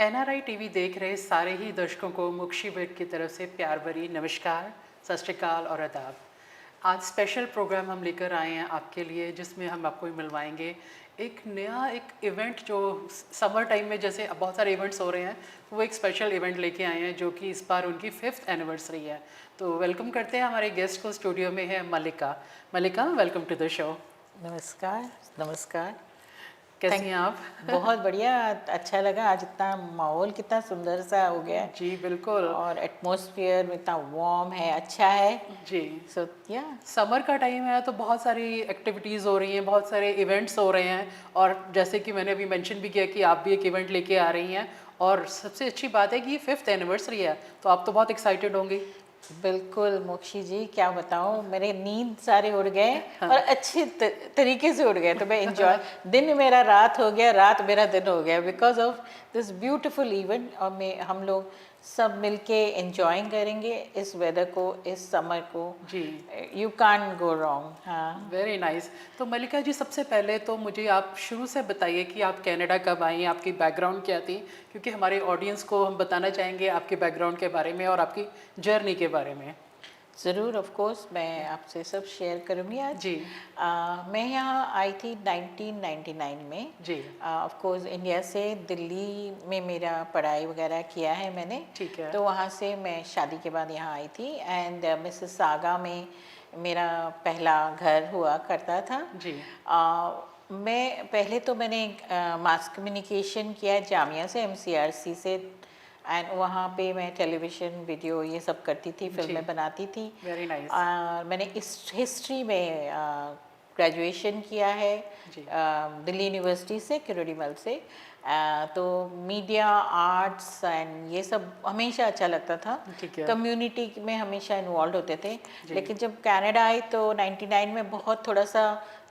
NRI TV देख रहे सारे ही दर्शकों को मुक्षी बेट की तरफ से प्यार भरी नमस्कार, सत श्री अकाल और आदाब। आज स्पेशल प्रोग्राम हम लेकर आए हैं आपके लिए, जिसमें हम आपको मिलवाएंगे एक नया इवेंट जो समर टाइम में जैसे बहुत सारे इवेंट्स हो रहे हैं, वो एक स्पेशल इवेंट लेके आए हैं जो कि इस बार उनकी 5th एनिवर्सरी है। तो वेलकम करते हैं हमारे गेस्ट को। स्टूडियो में है मल्लिका। मल्लिका, वेलकम टू द शो। नमस्कार। नमस्कार। कैसी हैं आप? बहुत बढ़िया। अच्छा लगा आज, इतना माहौल कितना सुंदर सा हो गया है जी बिल्कुल। और एटमॉस्फेयर में इतना वार्म है, अच्छा है। जी, सो या समर का टाइम है तो बहुत सारी एक्टिविटीज़ हो रही हैं, बहुत सारे इवेंट्स हो रहे हैं। और जैसे कि मैंने अभी मेंशन भी किया कि आप भी एक इवेंट लेके आ रही हैं, और सबसे अच्छी बात है कि ये 5th एनिवर्सरी है, तो आप तो बहुत एक्साइटेड होंगी। बिल्कुल मोक्षी जी, क्या बताऊं, मेरे नींद सारे उड़ गए हाँ। और अच्छे तरीके से उड़ गए। तो मैं एंजॉय, दिन मेरा रात हो गया, रात मेरा दिन हो गया because of this beautiful event. और मैं हम लोग सब मिलके एंजॉइंग करेंगे इस वेदर को, इस समर को। जी, यू कांट गो रॉन्ग। हाँ, वेरी नाइस। तो मल्लिका जी, सबसे पहले तो मुझे आप शुरू से बताइए कि आप कनाडा कब आई, आपकी बैकग्राउंड क्या थी, क्योंकि हमारे ऑडियंस को हम बताना चाहेंगे आपके बैकग्राउंड के बारे में और आपकी जर्नी के बारे में। ज़रूर, ऑफ कोर्स मैं आपसे सब शेयर करूँगी आज। जी। मैं यहाँ आई थी 1999 में। जी। ऑफ कोर्स इंडिया से दिल्ली में मेरा पढ़ाई वगैरह किया है मैंने। ठीक है। तो वहाँ से मैं शादी के बाद यहाँ आई थी एंड मिसिसागा में मेरा पहला घर हुआ करता था। जी। मैं पहले तो मैंने मास कम्युनिकेशन किया जामिया से, MCRC से। एंड वहाँ पे मैं टेलीविज़न वीडियो ये सब करती थी, फिल्में बनाती थी। Very nice. मैंने इस हिस्ट्री में ग्रेजुएशन किया है जी। दिल्ली यूनिवर्सिटी से, किरोड़ीमल से। तो मीडिया, आर्ट्स एंड ये सब हमेशा अच्छा लगता था। ठीक है। कम्युनिटी में हमेशा इन्वॉल्व होते थे। जी। लेकिन जब कनाडा आई तो 99 में बहुत थोड़ा सा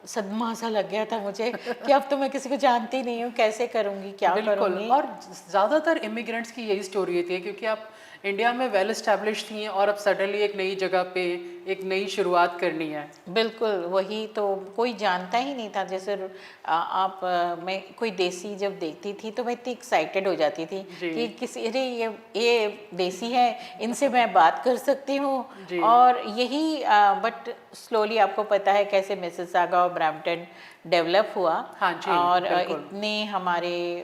सदमा सा लग गया था मुझे कि अब तो मैं किसी को जानती नहीं हूँ, कैसे करूँगी, क्या बिल्कुल। करूँगी। और ज़्यादातर इमिग्रेंट्स की यही स्टोरी होती है, क्योंकि आप इंडिया में वेल एस्टेब्लिश थी और अब सडनली एक नई जगह पे एक नई शुरुआत करनी है। बिल्कुल वही तो, कोई जानता ही नहीं था। जैसे मैं कोई देसी जब देखती थी तो मैं इतनी एक्साइटेड हो जाती थी जी। कि किसी, अरे ये देसी है, इनसे मैं बात कर सकती हूँ। जी। और यही बट स्लोली आपको पता है कैसे मिसिसागा और ब्रैम्पटन डेवलप हुआ। हाँ जी, और बिल्कुल। इतने हमारे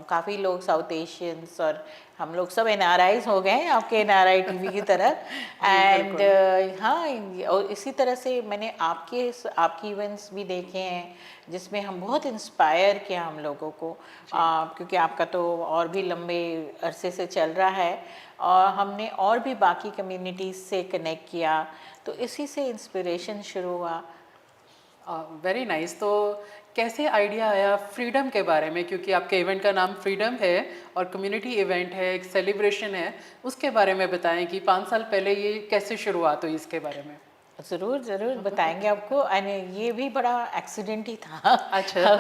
काफ़ी लोग साउथ एशियंस और हम लोग सब NRIs हो गए आपके NRI टीवी की तरह। जी, एंड बिल्कुल। हाँ, और इसी तरह से मैंने आपके इवेंट्स भी देखे हैं जिसमें हम बहुत इंस्पायर किया हम लोगों को। क्योंकि आपका तो और भी लंबे अरसे से चल रहा है और हमने और भी बाकी कम्युनिटीज़ से कनेक्ट किया, तो इसी से इंस्पिरेशन शुरू हुआ। Very nice. तो कैसे आइडिया आया फ्रीडम के बारे में, क्योंकि आपके इवेंट का नाम फ्रीडम है और कम्युनिटी इवेंट है, एक सेलिब्रेशन है, उसके बारे में बताएं कि 5 साल पहले ये कैसे शुरुआत हुई इसके बारे में। ज़रूर ज़रूर बताएंगे आपको। एंड ये भी बड़ा एक्सीडेंट ही था। अच्छा।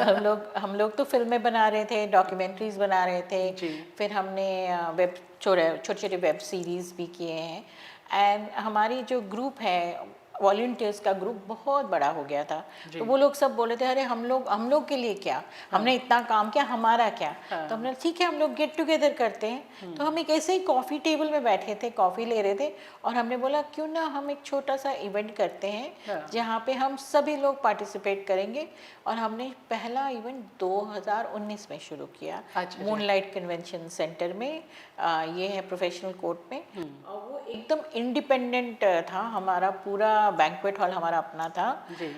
हम लोग तो फिल्में बना रहे थे, डॉक्यूमेंट्रीज बना रहे थे। जी। फिर हमने छोटे छोटे वेब सीरीज़ भी किए हैं। एंड हमारी जो ग्रुप है, वॉल्टियर्स का ग्रुप बहुत बड़ा हो गया था। जी। तो वो लोग सब बोले थे, अरे हम लोग के लिए क्या, हमने इतना काम किया, हमारा क्या। हाँ। तो हमने ठीक है, हम लोग गेट टुगेदर करते हैं। तो हम एक ऐसे ही कॉफ़ी टेबल में बैठे थे, कॉफ़ी ले रहे थे, और हमने बोला क्यों ना हम एक छोटा सा इवेंट करते हैं हाँ। जहाँ पे हम सभी लोग पार्टिसिपेट करेंगे। और हमने पहला इवेंट 2019 में शुरू किया, अच्छा जी। मूनलाइट कन्वेंशन सेंटर में। ये है प्रोफेशनल कोर्ट में। और वो एकदम इंडिपेंडेंट था, हमारा पूरा बैंक्वेट हॉल हमारा अपना था। जी।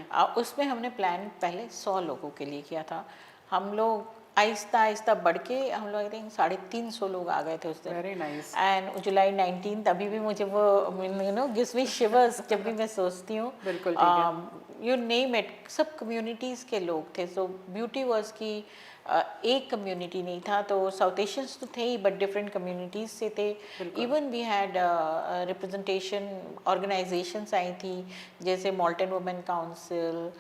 उसमें हमने प्लान पहले 100 लोगों के लिए किया था। हम लोग आहिस्ता आहिस्ता बढ़ के हम लोग आई थिंक 350 लोग आ गए थे उस दिन। Very nice. एंड जुलाई 19 अभी भी मुझे वो गिव्स मी शिवर्स जब भी मैं सोचती हूँ। बिल्कुल ठीक है। यू नेम इट, सब कम्युनिटीज़ के लोग थे। सो ब्यूटी वॉज की एक कम्युनिटी नहीं था, तो साउथ एशियंस तो थे ही बट डिफरेंट कम्युनिटीज़ से थे। Even we had representation, organisations आई थी जैसे मॉल्टन वुमेन काउंसिल,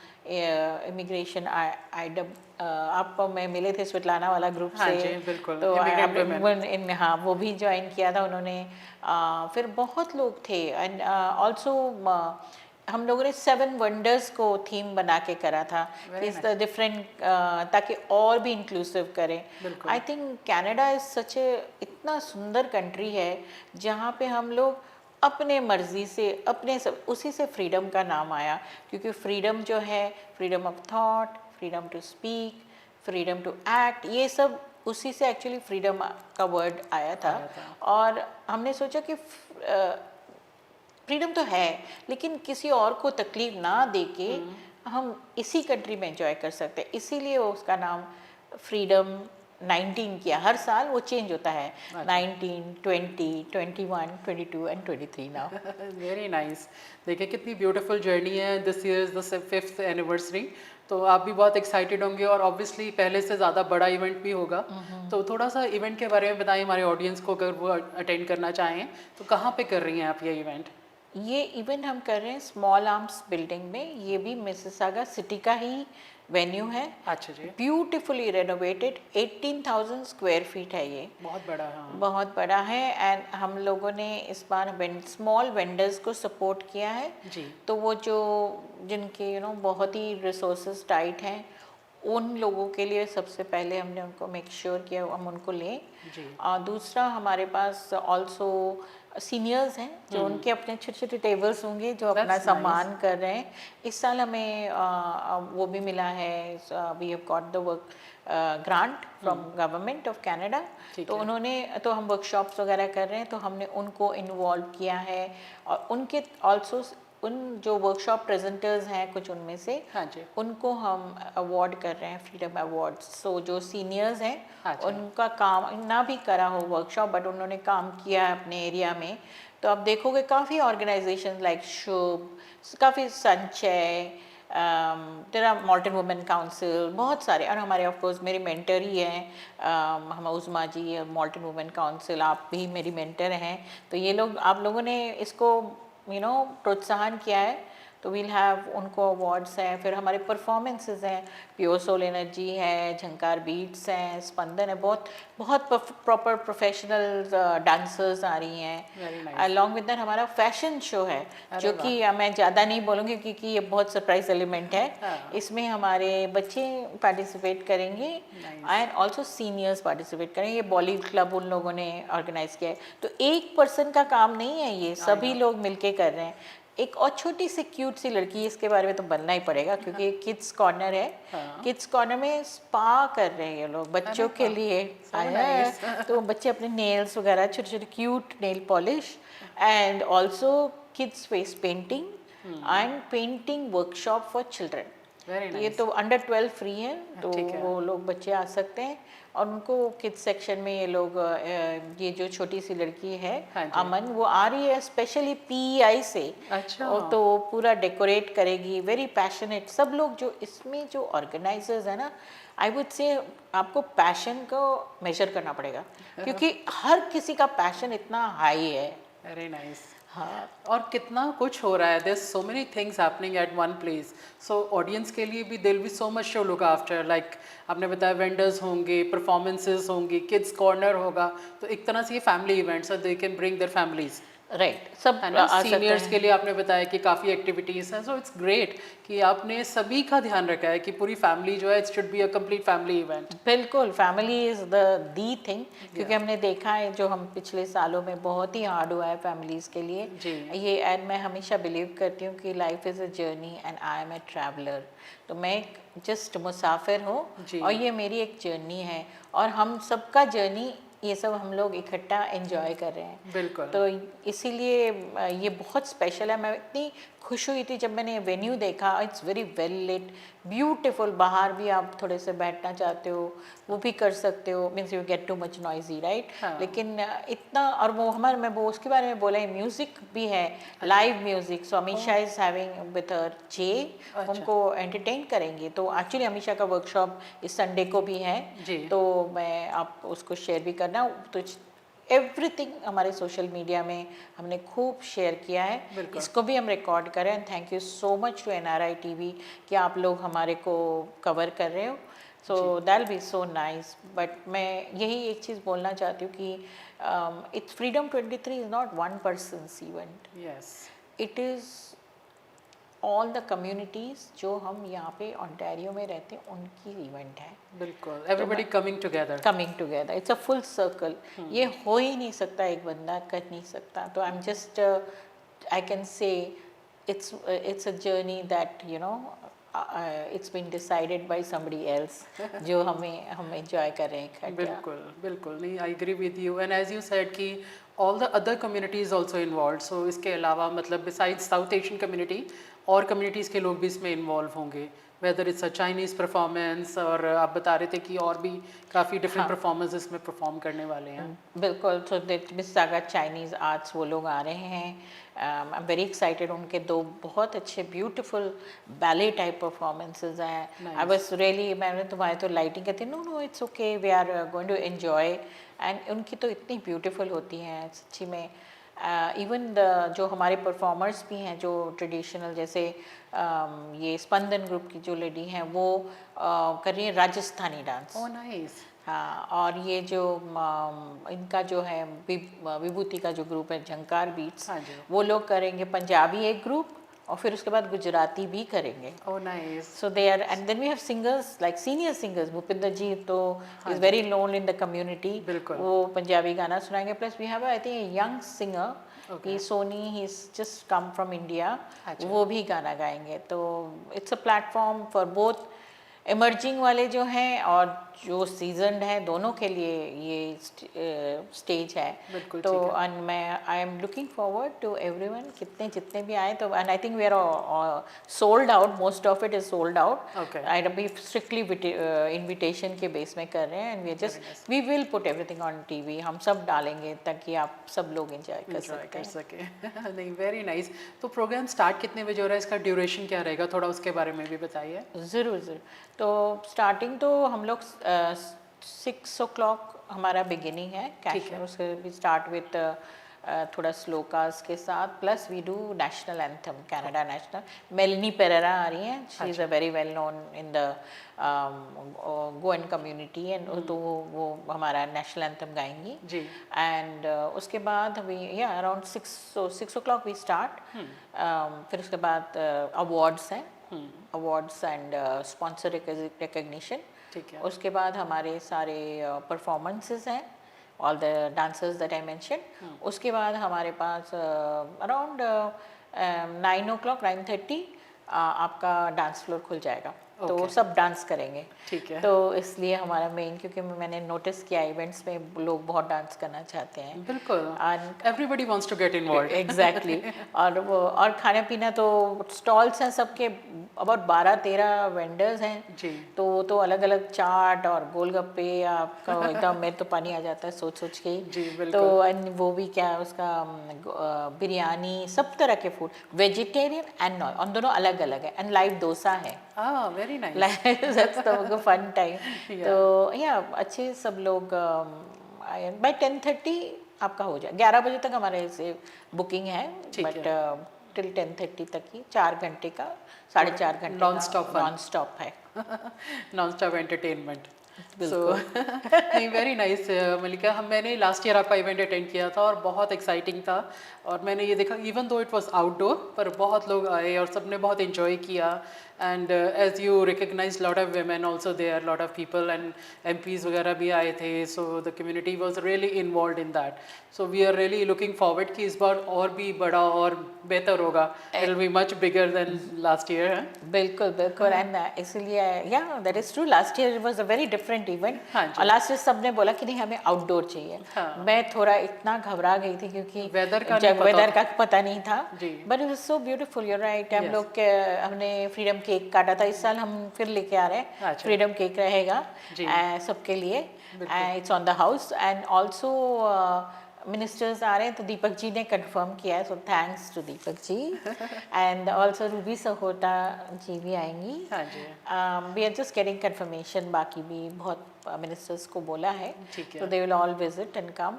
इमिग्रेशन आप मैं मिले थे स्वेटलाना वाला ग्रुप हाँ से। जी, बिल्कुल। तो इमिग्रेंट वुमेन। हाँ, वो भी ज्वाइन किया था उन्होंने। फिर बहुत लोग थे। एंड ऑल्सो हम लोगों ने 7 वंडर्स को थीम बना के करा था, Very इस द डिफरेंट, ताकि और भी इंक्लूसिव करें। बिल्कुल। I think Canada is such a इतना सुंदर कंट्री है जहाँ पे हम लोग अपने मर्जी से अपने सब, उसी से फ्रीडम का नाम आया, क्योंकि फ्रीडम जो है, freedom of thought, freedom to speak, freedom to act, ये सब उसी से एक्चुअली फ्रीडम का वर्ड आया था। और हमने सोचा कि फ्रीडम तो है, लेकिन किसी और को तकलीफ ना दे के हम इसी कंट्री में एंजॉय कर सकते हैं, इसीलिए वो उसका नाम फ्रीडम 19 किया। हर साल वो चेंज होता है, 19, 20, 21, 22 एंड 23 नाउ। Very nice. देखिए कितनी ब्यूटीफुल जर्नी है। This year is the 5th anniversary, तो आप भी बहुत एक्साइटेड होंगे और ऑब्वियसली पहले से ज़्यादा बड़ा इवेंट भी होगा। तो थोड़ा सा इवेंट के बारे में बताएं हमारे ऑडियंस को, अगर वो अटेंड करना चाहें तो कहाँ पे कर रही हैं आप ये इवेंट? ये इवेंट हम कर रहे हैं स्मॉल आर्म्स बिल्डिंग में, ये भी मिसिसागा सिटी का ही वेन्यू है। अच्छा जी। ब्यूटिफुली रेनोवेटेड, 18,000 स्क्वायर फीट है ये, बहुत बड़ा है। हाँ। बहुत बड़ा है। एंड हम लोगों ने इस बार स्मॉल वेंडर्स को सपोर्ट किया है। जी। तो वो जो जिनके बहुत ही रिसोर्सेज टाइट हैं, उन लोगों के लिए सबसे पहले हमने उनको मेक श्योर किया हम उनको लें। जी। और दूसरा हमारे पास ऑल्सो सीनियर्स हैं जो उनके अपने छोटे छोटे टेबल्स होंगे जो अपना That's सम्मान कर रहे हैं। इस साल हमें वो भी मिला है, we have got the work grant from government of Canada. ठीक तो है। उन्होंने, तो हम वर्कशॉप्स वगैरह कर रहे हैं, तो हमने उनको इन्वॉल्व किया है। और उनके ऑल्सो उन जो वर्कशॉप प्रेजेंटर्स हैं कुछ उनमें से, हाँ जी। उनको हम अवार्ड कर रहे हैं, फ्रीडम अवार्ड्स। सो जो सीनियर्स हैं अच्छा। उनका काम ना भी करा हो वर्कशॉप, बट उन्होंने काम किया है अपने एरिया में। तो आप देखोगे काफ़ी ऑर्गेनाइजेशन लाइक शुभ, काफ़ी संचय, तेरा मॉर्टन वुमेन काउंसिल, बहुत सारे, और हमारे ऑफकोर्स मेरी मेंटर ही हैं हम उज़मा जी, मॉर्टन वुमेन काउंसिल, आप भी मेरी मेंटर हैं। तो ये लोग, आप लोगों ने इसको प्रोत्साहन किया है। तो वील हैव उनको अवार्ड्स हैं। फिर हमारे परफॉर्मेंसेस हैं, प्योर सोल एनर्जी है, झंकार बीट्स हैं, स्पंदन है, बहुत बहुत प्रॉपर प्रोफेशनल डांसर्स आ रही Very हैं। nice. अलॉन्ग विद दैट हमारा फैशन शो है, जो कि मैं ज़्यादा नहीं बोलूँगी क्योंकि ये बहुत सरप्राइज एलिमेंट है। हाँ। इसमें हमारे बच्चे पार्टिसिपेट करेंगे एंड ऑल्सो सीनियर्स पार्टिसिपेट करेंगे। ये बॉलीवुड क्लब उन लोगों ने ऑर्गेनाइज किया है। तो एक पर्सन का काम नहीं है, ये सभी लोग मिलके कर रहे हैं। एक और छोटी सी क्यूट सी लड़की, इसके बारे में तो बनना ही पड़ेगा क्योंकि किड्स कॉर्नर है। हाँ। किड्स कॉर्नर में स्पा कर रहे हैं ये लोग बच्चों के लिए आया है। तो बच्चे अपने नेल्स वगैरह, छोटे छोटे cute nail polish, and also kids face painting and painting workshop for children. Very ये नाइस। तो अंडर 12 फ्री है, तो ठीक है। वो लोग बच्चे आ सकते हैं। और उनको किड्स सेक्शन में ये लोग ये जो छोटी सी लड़की है हाँ जी। अमन, वो आ रही है स्पेशली पीआई से। अच्छा। और तो वो पूरा डेकोरेट करेगी, वेरी पैशनेट। सब लोग जो इसमें जो ऑर्गेनाइजर्स है ना, आई वुड से आपको पैशन को मेजर करना पड़ेगा क्योंकि हर किसी का पैशन इतना हाई है। Very nice. हाँ, और कितना कुछ हो रहा है, there so many things happening at one place. So audience के लिए भी दिल be so much to look after, like आपने बताया वेंडर्स होंगे, परफॉर्मेंसेज होंगी, किड्स कॉर्नर होगा, तो एक तरह से ये family event, so they can bring their families, right, सब है ना। आ सकते सीनियर्स हैं। के लिए आपने बताया कि काफ़ी एक्टिविटीज़ हैं, सो इट्स ग्रेट कि आपने सभी का ध्यान रखा है कि पूरी फैमिली जो है, it should be a complete family event. बिल्कुल, family is the the thing, क्योंकि हमने देखा है जो हम पिछले सालों में बहुत ही हार्ड हुआ है फैमिलीज़ के लिए। जी। ये, एंड मैं हमेशा बिलीव करती हूँ कि life is a journey and I am a traveller. तो मैं एक जस्ट मुसाफिर हूँ जी। और ये मेरी एक जर्नी है, और हम सबका जर्नी ये सब हम लोग इकट्ठा एंजॉय कर रहे हैं। बिल्कुल। तो इसीलिए ये बहुत स्पेशल है। मैं इतनी खुश हुई थी जब मैंने ये वेन्यू देखा। It's very well lit, beautiful. बाहर भी आप थोड़े से बैठना चाहते हो वो भी कर सकते हो, means you get too much noisy, right. हाँ। लेकिन इतना, और वो हमारे, मैं वो उसके बारे में बोला, म्यूजिक भी है, live music. So Amisha is having with her जे, उनको एंटरटेन करेंगे। तो एक्चुअली अमीशा का वर्कशॉप इस संडे को भी है, जी। तो मैं आप उसको शेयर भी करना। तो एवरीथिंग हमारे सोशल मीडिया में हमने खूब शेयर किया है, बिल्कुल। इसको भी हम रिकॉर्ड करें। And thank you so much to NRI TV कि आप लोग हमारे को कवर कर रहे हो। So that be so nice. But मैं यही एक चीज़ बोलना चाहती हूँ कि it's freedom 23 is not one person's event, yes. It is all the communities जो हम यहाँ पे ओंटारियो में रहते हैं उनकी इवेंट है। बिल्कुल, everybody coming together. Coming together, it's a full circle. ये हो ही नहीं सकता, एक बंदा कर नहीं सकता। तो I am just, I can say it's a journey that it's been decided by somebody else जो हम enjoy कर रहे हैं इकट्ठा। बिल्कुल बिल्कुल, नहीं, I agree with you and as you said कि all the other communities also involve, so इसके अलावा मतलब बिसाइड्स साउथ एशियन कम्युनिटी और कम्युनिटीज़ के लोग भी इसमें इन्वॉल्व होंगे, whether it's a Chinese performance, और आप बता रहे थे कि और भी काफ़ी डिफरेंट परफॉर्मेंस इसमें परफॉर्म करने वाले हैं। बिल्कुल, तो मिसिसागा चाइनीज़ आर्ट्स वो लोग आ रहे हैं। आई एम वेरी एक्साइटेड, उनके दो बहुत अच्छे ब्यूटीफुल बैले टाइप परफॉर्मेंसेज हैं। आई वाज रियली, मैंने तुम्हारे तो लाइटिंग कहती no no it's okay, we are going to enjoy, and उनकी तो इतनी ब्यूटीफुल होती हैं सच्ची में। इवन जो हमारे परफॉर्मर्स भी हैं जो ट्रेडिशनल, जैसे ये स्पंदन ग्रुप की जो लेडी हैं वो कर रही हैं राजस्थानी डांस। Oh nice. हाँ, और ये जो इनका जो है विभूति का जो ग्रुप है झंकार बीट्स, हाँ जी। वो लोग करेंगे पंजाबी एक ग्रुप, और फिर उसके बाद गुजराती भी करेंगे। Oh nice. So they are, and then we have singers like senior singers, Bhupinder ji तो is very known in the community, बिल्कुल। वो पंजाबी गाना सुनाएंगे। Plus we have I think young singer, he Soni, he is just come from India, वो भी गाना गाएंगे। तो it's a platform for both emerging वाले जो हैं और जो सीजनड हैं, दोनों के लिए ये स्टेज है। बिल्कुल तो ठीक है। and मैं I am looking forward to everyone, जितने भी आए तो, and I think we are sold out, most of it is sold out. Okay. I अभी स्ट्रिक्टली इनविटेशन के बेस में कर रहे हैं, and we just we will put everything on TV, हम सब डालेंगे ताकि आप सब लोग एंजॉय कर सकते हैं। सके। नहीं, वेरी नाइस। तो प्रोग्राम स्टार्ट कितने बजे हो रहा है, इसका ड्यूरेशन क्या रहेगा, थोड़ा उसके बारे में भी बताइए। ज़रूर ज़रूर। तो स्टार्टिंग तो हम लोग 6 o'clock हमारा बिगिनिंग है कैशर, उसके भी स्टार्ट विथ थोड़ा स्लोकास के साथ, plus we do national anthem, Canada national. Melanie Pereira आ रही हैं, she is a very well known in the Goan community, and तो वो हमारा नेशनल एंथम गाएंगी जी। एंड उसके बाद we around 6 o'clock we start. फिर उसके बाद अवार्ड्स हैं, अवार्ड्स एंड स्पॉन्सर रिकग्निशन। ठीक है। उसके बाद हमारे सारे परफॉर्मेंसेस हैं, all the dancers that I mention. उसके बाद हमारे पास अराउंड 9 o'clock 9:30 आपका डांस फ्लोर खुल जाएगा। तो Okay. सब डांस करेंगे। ठीक है। तो इसलिए हमारा मेन, क्योंकि मैंने नोटिस किया इवेंट्स में लोग बहुत डांस करना चाहते हैं। बिल्कुल, And everybody wants to get involve. Exactly और खाने पीना तो स्टॉल्स हैं सबके, अबाउट 12-13 वेंडर्स हैं। जी। तो अलग अलग चाट और गोलगप्पे, आपका एकदम मेरे तो पानी आ जाता है सोच सोच के ही। जी, बिल्कुल। तो एंड वो भी क्या उसका बिरयानी, सब तरह के फूड, वेजिटेरियन एंड नॉन, और दोनों अलग अलग है, एंड लाइव डोसा है। Very nice. That's the fun time. तो या अच्छे सब लोग बाय 10:30 आपका हो जाए। 11 बजे तक हमारे से बुकिंग है, बट टिल 10:30 तक ही 4 घंटे का, 4.5 घंटे नॉन स्टॉप नॉन स्टॉप है। Non stop entertainment. सो नहीं, वेरी नाइस मलिका। मैंने लास्ट ईयर आपका इवेंट अटेंड किया था और बहुत एक्साइटिंग था, और मैंने ये देखा even though it was outdoor, पर बहुत लोग आए और सबने बहुत इन्जॉय किया। And as you recognise lot of women also there, lot of people and MPs वगैरह भी आए थे, so the community was really involve in that. So we are really looking forward कि इस बार और भी बड़ा और बेहतर होगा, it will be much bigger than last year. बिल्कुल बिल्कुल, एंड इसलिए या that is true, last year was a very different event. हाँ जी। और लास्ट ईयर सबने बोला कि नहीं हमें आउटडोर चाहिए। हाँ। मैं थोड़ा इतना घबरा गई थी क्योंकि वेदर का पता नहीं था, जी। But it was so beautiful. You right, हम Yes. लोग के हमने फ्रीडम केक काटा था, इस साल हम फिर लेके आ रहे हैं, अच्छा। फ्रीडम केक रहेगा जी। सबके लिए, it's on the house. And also ministers आ रहे हैं, तो दीपक जी ने कंफर्म किया है, so thanks to Deepak ji. And also Ruby Sahota ji भी आएंगी। हाँ जी। We are just getting confirmation, बाकी भी बहुत मिनिस्टर्स को बोला है, ठीक है। तो they will all visit and come.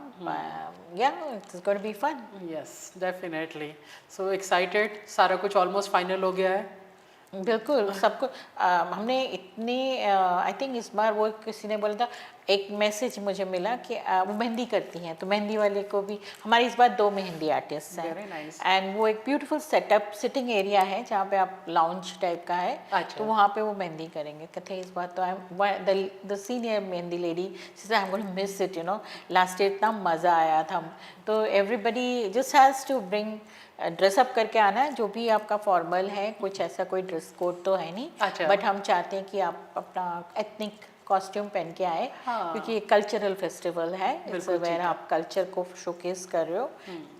Yeah it's going to be fun. Yes, definitely. So excited, सारा कुछ ऑलमोस्ट फाइनल हो गया है। बिल्कुल, सबको हमने इतने आई थिंक इस बार वो किसी ने बोला था एक मैसेज मुझे मिला कि वो मेहंदी करती हैं, तो मेहंदी वाले को भी, हमारे इस बार 2 मेहंदी आर्टिस्ट Very हैं nice. एंड वो एक ब्यूटीफुल सेटअप सिटिंग एरिया है जहाँ पे आप लाउंज टाइप का है, अच्छा। तो वहाँ पे वो मेहंदी करेंगे। कहते इस बार तो I the senior mehndi lady she I am going to miss it, you know, last year इतना मज़ा आया था। तो everybody just has to bring dress up करके आना है, जो भी आपका फॉर्मल है, कुछ ऐसा कोई ड्रेस कोड तो है नहीं, अच्छा। बट हम चाहते हैं कि आप अपना एथनिक कॉस्ट्यूम पहन के आए, हाँ। क्योंकि ये कल्चरल फेस्टिवल है, इट्स बिल्कुल वेयर ठीक है। आप कल्चर को शोकेस कर रहे हो,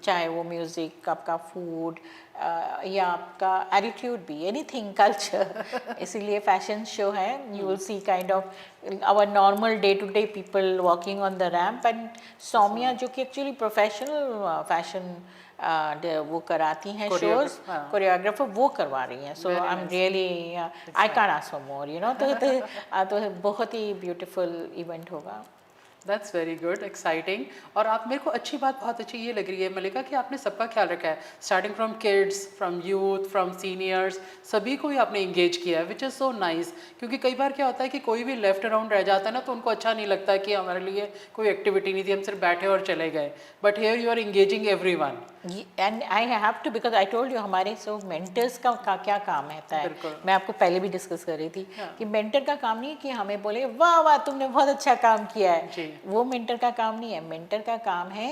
चाहे वो म्यूज़िक, आपका फूड या आपका एटीट्यूड भी, एनीथिंग कल्चर। इसीलिए फैशन शो है, you will see kind of our normal day to day people walking on the ramp, and Saumya जो कि एक्चुअली प्रोफेशनल फैशन वो कराती हैं शोज, कोरियोग्राफर वो करवा रही हैं। So I am really, I can't ask for more, you know. तो बहुत ही ब्यूटीफुल इवेंट होगा। That's very good, exciting. और आप, मेरे को अच्छी बात बहुत अच्छी ये लग रही है मलिका कि आपने सबका ख्याल रखा है, starting from kids, from youth, from seniors, सभी को ही आपने इंगेज किया है, विच इज़ सो नाइस। क्योंकि कई बार क्या होता है कि कोई भी लेफ्ट अराउंड रह जाता है ना, तो उनको अच्छा नहीं लगता कि हमारे लिए कोई एक्टिविटी नहीं थी, हम सिर्फ बैठे और चले गए। But here you are engaging everyone. And I have to, because I told you हमारे मेंटर्स का क्या काम रहता है, मैं आपको पहले भी डिस्कस कर रही थी कि मेंटर का काम नहीं है कि हमें बोले वाह वाह तुमने बहुत अच्छा काम किया है, वो मेंटर का काम नहीं है। मेंटर का काम है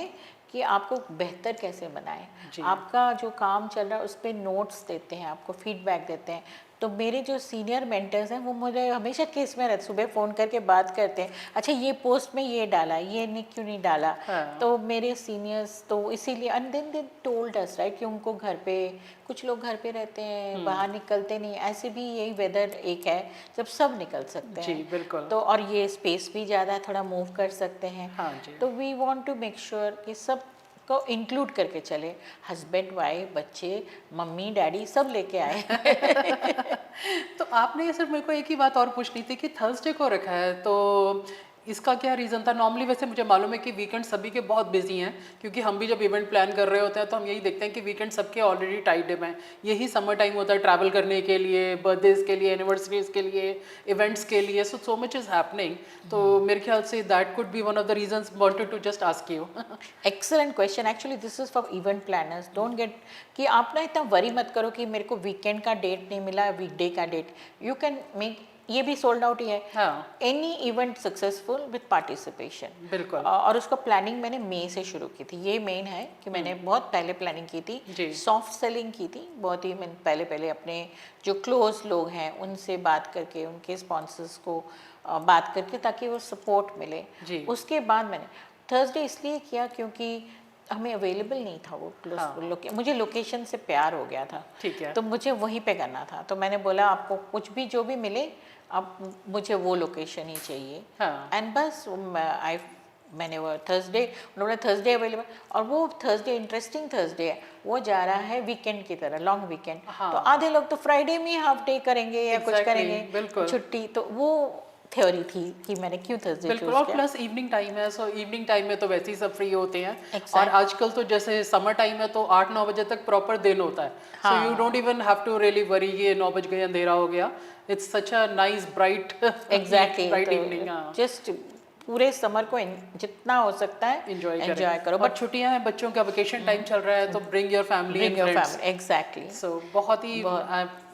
कि आपको बेहतर कैसे बनाए, आपका जो काम चल रहा है उस पर नोट्स देते हैं, आपको फीडबैक देते हैं। तो मेरे जो सीनियर मेंटर्स हैं वो मुझे हमेशा केस में रहते, सुबह फ़ोन करके बात करते हैं, अच्छा ये पोस्ट में ये डाला, ये नहीं क्यों नहीं डाला। तो मेरे सीनियर्स तो इसीलिए, and then they told us right कि उनको घर पे, कुछ लोग घर पे रहते हैं, बाहर निकलते नहीं, ऐसे भी यही वेदर एक है जब सब निकल सकते हैं। जी बिल्कुल। तो और ये स्पेस भी ज़्यादा है, थोड़ा मूव कर सकते हैं। हाँ जी। तो we want to make sure कि सब को इंक्लूड करके चले, हस्बैंड वाइफ बच्चे मम्मी डैडी सब लेके आए। तो आपने सिर्फ, मेरे को एक ही बात और पूछनी थी कि थर्सडे को रखा है, तो इसका क्या रीज़न था? नॉर्मली वैसे मुझे मालूम है कि वीकेंड सभी के बहुत बिजी हैं, क्योंकि हम भी जब इवेंट प्लान कर रहे होते हैं तो हम यही देखते हैं कि वीकेंड सबके ऑलरेडी टाइट हैं। यही समर टाइम होता है ट्रैवल करने के लिए, बर्थडेज के लिए, एनिवर्सरीज के लिए, इवेंट्स के लिए, सो मच इज़ हैपनिंग। तो मेरे ख्याल से that could be one of the reasons wanted to just ask you. Excellent question, actually this is for event planners, don't get कि आप ना इतना वरी मत करो कि मेरे को वीकेंड का डेट नहीं मिला, वीकडे का डेट, यू कैन मेक, ये भी सोल्ड आउट ही है। हाँ। Any event successful with participation. बिल्कुल। और उसका प्लानिंग मैंने मई से शुरू की थी, ये मेन है कि मैंने बहुत पहले प्लानिंग की थी, सॉफ्ट सेलिंग की थी बहुत ही। मैंने पहले अपने जो क्लोज लोग हैं उनसे बात करके, उनके स्पॉन्सर्स को बात करके, ताकि वो सपोर्ट मिले। उसके बाद मैंने थर्सडे इसलिए किया क्योंकि हमें अवेलेबल नहीं था वो मुझे लोकेशन से प्यार हो गया था, ठीक है। तो मुझे वहीं पे करना था। तो मैंने बोला आपको कुछ भी जो भी मिले, अब मुझे वो लोकेशन ही चाहिए। एंड बस मैंने वो थर्सडे, उन्होंने थर्सडे अवेलेबल, और वो थर्सडे इंटरेस्टिंग थर्सडे है, वो जा रहा है वीकेंड की तरह, लॉन्ग वीकेंड। तो आधे लोग तो फ्राइडे में हाफ डे करेंगे या कुछ करेंगे छुट्टी, तो वो थ्योरी थी कि मैंने क्यों थर्सडे चूज किया। और प्लस इवनिंग टाइम है, सो इवनिंग टाइम में तो वैसे ही सब फ्री होते हैं। और आजकल तो जैसे समर टाइम है तो 8-9 बजे तक प्रॉपर दिन होता है, so you don't even have to really worry ये 9 बज गए अंधेरा हो गया। It's such a nice bright bright evening. Just पूरे समर को जितना हो सकता है एंजॉय करो। बट छुट्टियां हैं बच्चों का, वेकेशन टाइम चल रहा है, तो bring your family and friends. Exactly. So बहुत ही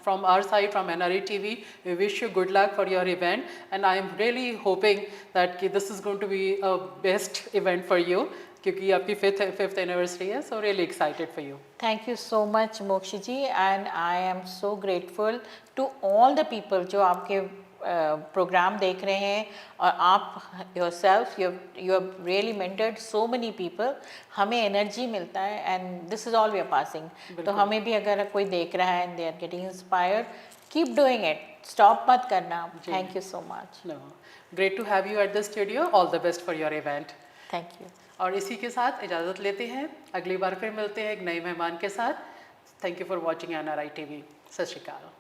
from our side, from NRE TV, we wish you good luck for your event, and I am really hoping that this is going to be a best event for you, क्योंकि आपकी fifth anniversary है, so really excited for you. Thank you so much Mokshi ji, and I am so grateful to all the people जो आपके programme देख रहे हैं, और आप yourself you have really mentored so many people, हमें energy मिलता है, and this is all we are passing. तो हमें भी अगर कोई देख रहा है and they are getting inspired, keep doing it, stop मत करना। Thank you so much. Great to have you at the studio, all the best for your event. Thank you. और इसी के साथ इजाज़त लेते हैं, अगली बार फिर मिलते हैं एक नए मेहमान के साथ। Thank you for watching NRI TV। सत श्री अकाल।